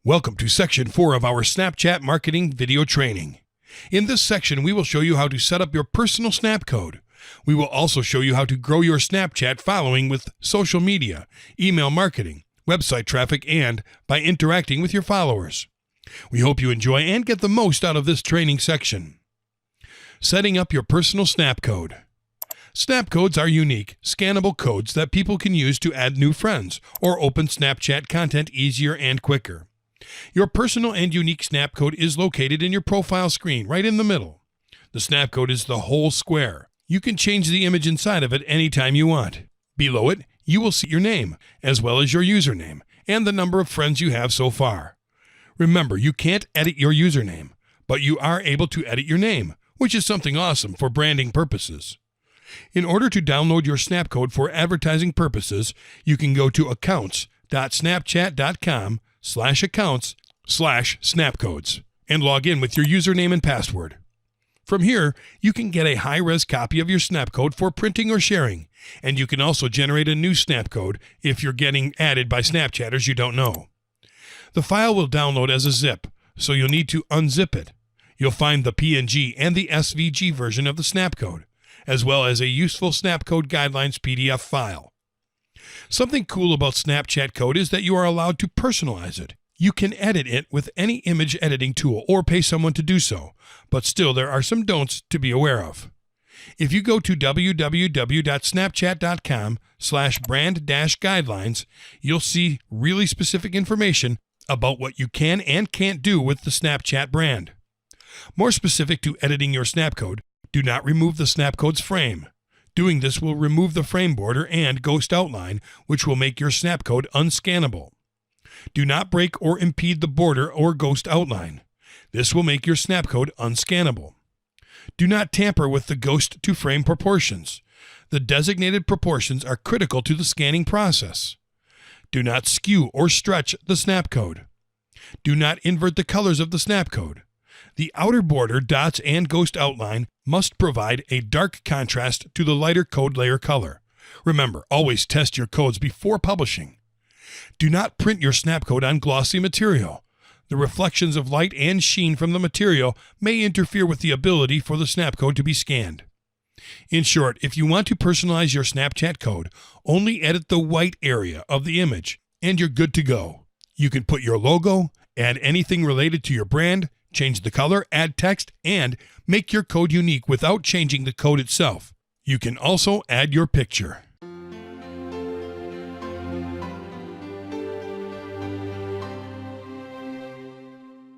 Welcome to Section 4 of our Snapchat Marketing Video Training. In this section, we will show you how to set up your personal snap code. We will also show you how to grow your Snapchat following with social media, email marketing, website traffic, and by interacting with your followers. We hope you enjoy and get the most out of this training section. Setting up your personal snap code. Snap codes are unique, scannable codes that people can use to add new friends or open Snapchat content easier and quicker. Your personal and unique snap code is located in your profile screen, right in the middle. The snap code is the whole square. You can change the image inside of it anytime you want. Below it, you will see your name, as well as your username, and the number of friends you have so far. Remember, you can't edit your username, but you are able to edit your name, which is something awesome for branding purposes. In order to download your snap code for advertising purposes, you can go to accounts.snapchat.com/accounts/snapcodes and log in with your username and password. From here, you can get a high-res copy of your snap code for printing or sharing, and you can also generate a new snap code if you're getting added by Snapchatters you don't know. The file will download as a zip, so you'll need to unzip it. You'll find the PNG and the SVG version of the snap code, as well as a useful snap code guidelines PDF file. Something cool about Snapchat code is that you are allowed to personalize it. You can edit it with any image editing tool or pay someone to do so, but still there are some don'ts to be aware of. If you go to www.snapchat.com/brand-guidelines, you'll see really specific information about what you can and can't do with the Snapchat brand. More specific to editing your snap code, do not remove the snap code's frame. Doing this will remove the frame border and ghost outline, which will make your snap code unscannable. Do not break or impede the border or ghost outline. This will make your snap code unscannable. Do not tamper with the ghost to frame proportions. The designated proportions are critical to the scanning process. Do not skew or stretch the snap code. Do not invert the colors of the snap code. The outer border, dots, and ghost outline must provide a dark contrast to the lighter code layer color. Remember, always test your codes before publishing. Do not print your snap code on glossy material. The reflections of light and sheen from the material may interfere with the ability for the snap code to be scanned. In short, if you want to personalize your Snapchat code, only edit the white area of the image, and you're good to go. You can put your logo, add anything related to your brand, change the color, add text, and make your code unique without changing the code itself. You can also add your picture.